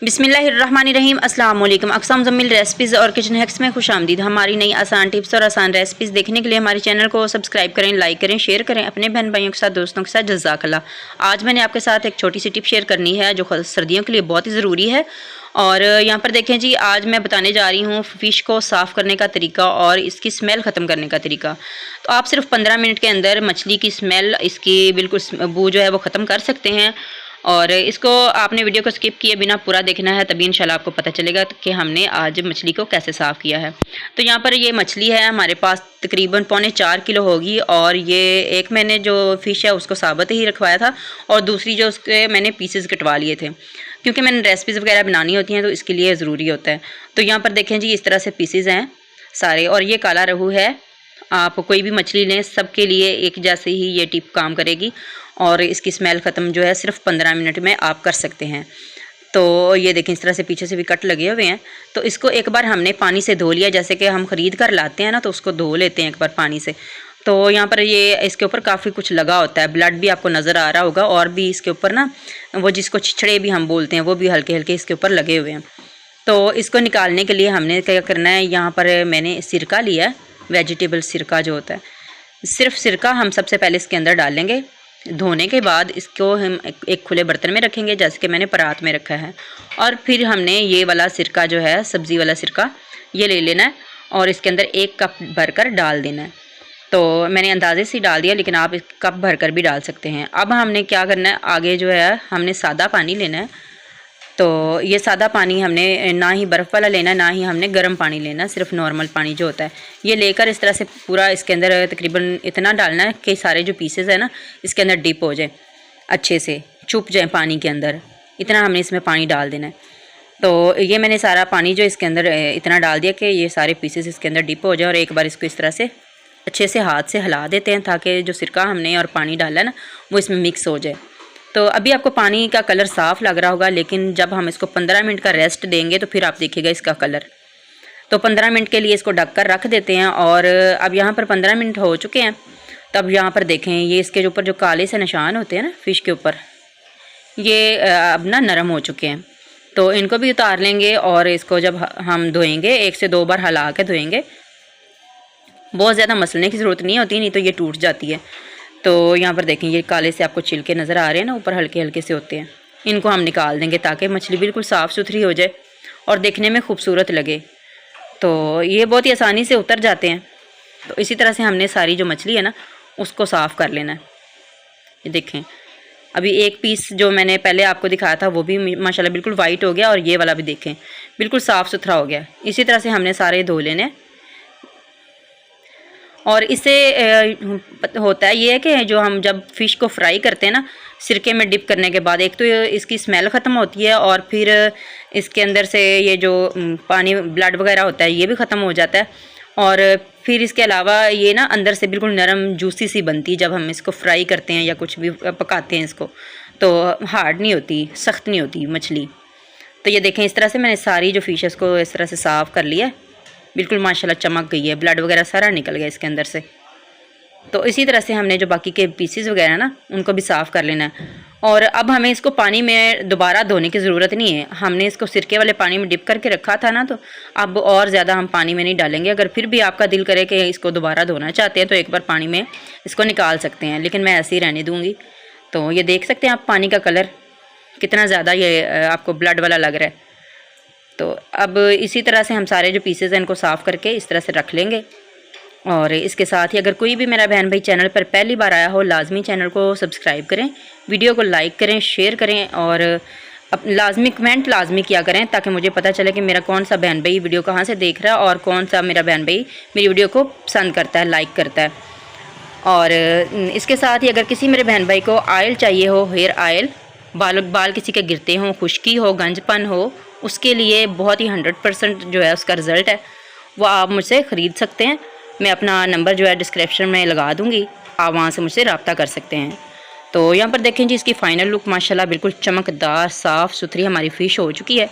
बिस्मिल्लाहिर्रहमानिर्रहीम अस्सलाम वालेकुम। अक़साम ज़मील रेसिपीज़ और किचन हैक्स में खुशामदीद। हमारी नई आसान टिप्स और आसान रेसिपीज़ देखने के लिए हमारे चैनल को सब्सक्राइब करें, लाइक करें, शेयर करें अपने बहन भाइयों के साथ, दोस्तों के साथ। जज़ाकल्लाह। आज मैंने आपके साथ एक छोटी सी टिप शेयर करनी है जो सर्दियों के लिए बहुत ही ज़रूरी है। और यहाँ पर देखें जी, आज मैं बताने जा रही हूँ फ़िश को साफ़ करने का तरीका और इसकी स्मेल ख़त्म करने का तरीका। तो आप सिर्फ 15 मिनट के अंदर मछली की स्मेल, इसकी बिल्कुल बू जो है वो ख़त्म कर सकते हैं। और इसको आपने वीडियो को स्किप किए बिना पूरा देखना है, तभी इंशाल्लाह आपको पता चलेगा कि हमने आज मछली को कैसे साफ़ किया है। तो यहाँ पर ये मछली है हमारे पास तकरीबन 3.25 किलो होगी। और ये एक मैंने जो फ़िश है उसको साबुत ही रखवाया था और दूसरी जो उसके मैंने पीसेस कटवा लिए थे, क्योंकि मैंने रेसिपीज़ वगैरह बनानी होती हैं तो इसके लिए ज़रूरी होता है। तो यहाँ पर देखें जी, इस तरह से पीसेस हैं सारे। और ये काला रहू है। आप कोई भी मछली लें, सबके लिए एक जैसे ही ये टिप काम करेगी। और इसकी स्मेल ख़त्म जो है सिर्फ 15 मिनट में आप कर सकते हैं। तो ये देखें, इस तरह से पीछे से भी कट लगे हुए हैं। तो इसको एक बार हमने पानी से धो लिया, जैसे कि हम ख़रीद कर लाते हैं ना, तो उसको धो लेते हैं एक बार पानी से। तो यहाँ पर ये इसके ऊपर काफ़ी कुछ लगा होता है, ब्लड भी आपको नज़र आ रहा होगा। और भी इसके ऊपर ना वो जिसको छिछड़े भी हम बोलते हैं, वो भी हल्के हल्के इसके ऊपर लगे हुए हैं। तो इसको निकालने के लिए हमने क्या करना है, यहाँ पर मैंने सिरका लिया है, वेजिटेबल सिरका जो होता है। सिर्फ सिरका हम सबसे पहले इसके अंदर डालेंगे। धोने के बाद इसको हम एक खुले बर्तन में रखेंगे, जैसे कि मैंने परात में रखा है। और फिर हमने ये वाला सिरका जो है, सब्ज़ी वाला सिरका, ये ले लेना है और इसके अंदर 1 कप भरकर डाल देना है। तो मैंने अंदाजे से डाल दिया, लेकिन आप कप भरकर भी डाल सकते हैं। अब हमने क्या करना है, आगे जो है हमने सादा पानी लेना है। तो ये सादा पानी हमने ना ही बर्फ़ वाला लेना, ना ही हमने गर्म पानी लेना, सिर्फ नॉर्मल पानी जो होता है ये लेकर इस तरह से पूरा इसके अंदर तकरीबन इतना डालना है कि सारे जो पीसेस है ना इसके अंदर डिप हो जाए, अच्छे से छुप जाए पानी के अंदर। इतना हमने इसमें पानी डाल देना है। तो ये मैंने सारा पानी जो इसके अंदर इतना डाल दिया कि ये सारे पीसेस इसके अंदर डिप हो जाए। और एक बार इसको इस तरह से अच्छे से हाथ से हिला देते हैं, ताकि जो सिरका हमने और पानी डाला ना वो इसमें मिक्स हो जाए। तो अभी आपको पानी का कलर साफ़ लग रहा होगा, लेकिन जब हम इसको 15 मिनट का रेस्ट देंगे तो फिर आप देखिएगा इसका कलर। तो 15 मिनट के लिए इसको ढक कर रख देते हैं। और अब यहाँ पर 15 मिनट हो चुके हैं। तब यहाँ पर देखें, ये इसके ऊपर जो काले से निशान होते हैं ना फ़िश के ऊपर, ये अब ना नरम हो चुके हैं। तो इनको भी उतार लेंगे और इसको जब हम धोएंगे 1 से 2 बार हिला के धोएंगे। बहुत ज़्यादा मसलने की ज़रूरत नहीं होती, नहीं तो ये टूट जाती है। तो यहाँ पर देखें, ये काले से आपको छिलके नज़र आ रहे हैं ना, ऊपर हल्के हल्के से होते हैं। इनको हम निकाल देंगे ताकि मछली बिल्कुल साफ़ सुथरी हो जाए और देखने में खूबसूरत लगे। तो ये बहुत ही आसानी से उतर जाते हैं। तो इसी तरह से हमने सारी जो मछली है ना उसको साफ़ कर लेना है। ये देखें, अभी एक पीस जो मैंने पहले आपको दिखाया था वो भी माशाल्लाह बिल्कुल वाइट हो गया, और ये वाला भी देखें बिल्कुल साफ़ सुथरा हो गया। इसी तरह से हमने सारे धो लेने हैं। और इससे होता है ये है कि जो हम जब फ़िश को फ्राई करते हैं ना सिरके में डिप करने के बाद, एक तो इसकी स्मेल ख़त्म होती है और फिर इसके अंदर से ये जो पानी ब्लड वगैरह होता है ये भी ख़त्म हो जाता है। और फिर इसके अलावा ये ना अंदर से बिल्कुल नरम जूसी सी बनती है जब हम इसको फ्राई करते हैं या कुछ भी पकाते हैं इसको। तो हार्ड नहीं होती, सख्त नहीं होती मछली। तो ये देखें, इस तरह से मैंने सारी जो फ़िशेस को इस तरह से साफ़ कर लिया, बिल्कुल माशाल्लाह चमक गई है, ब्लड वगैरह सारा निकल गया इसके अंदर से। तो इसी तरह से हमने जो बाकी के पीसेस वगैरह ना उनको भी साफ़ कर लेना है। और अब हमें इसको पानी में दोबारा धोने की ज़रूरत नहीं है। हमने इसको सिरके वाले पानी में डिप करके रखा था ना, तो अब और ज़्यादा हम पानी में नहीं डालेंगे। अगर फिर भी आपका दिल करे कि इसको दोबारा धोना चाहते हैं तो एक बार पानी में इसको निकाल सकते हैं, लेकिन मैं ऐसे ही रहने दूँगी। तो ये देख सकते हैं आप पानी का कलर कितना ज़्यादा ये आपको ब्लड वाला लग रहा है। तो अब इसी तरह से हम सारे जो पीसेस हैं इनको साफ़ करके इस तरह से रख लेंगे। और इसके साथ ही अगर कोई भी मेरा बहन भाई चैनल पर पहली बार आया हो, लाजमी चैनल को सब्सक्राइब करें, वीडियो को लाइक करें, शेयर करें और लाजमी कमेंट लाजमी किया करें, ताकि मुझे पता चले कि मेरा कौन सा बहन भाई वीडियो कहाँ से देख रहा है और कौन सा मेरा बहन भाई मेरी वीडियो को पसंद करता है, लाइक करता है। और इसके साथ ही अगर किसी मेरे बहन भाई को ऑयल चाहिए हो, हेयर ऑयल, बाल किसी के गिरते हों, खुश्की हो, गंजपन हो, उसके लिए बहुत ही 100% जो है उसका रिज़ल्ट है, वो आप मुझसे ख़रीद सकते हैं। मैं अपना नंबर जो है डिस्क्रिप्शन में लगा दूँगी, आप वहाँ से मुझसे रब्ता कर सकते हैं। तो यहाँ पर देखें जी, इसकी फ़ाइनल लुक माशाल्लाह बिल्कुल चमकदार साफ़ सुथरी हमारी फ़िश हो चुकी है।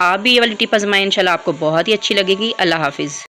आप भी ये वाली टिप आज़माएं, इंशाल्लाह आपको बहुत ही अच्छी लगेगी। अल्लाह हाफ़िज़।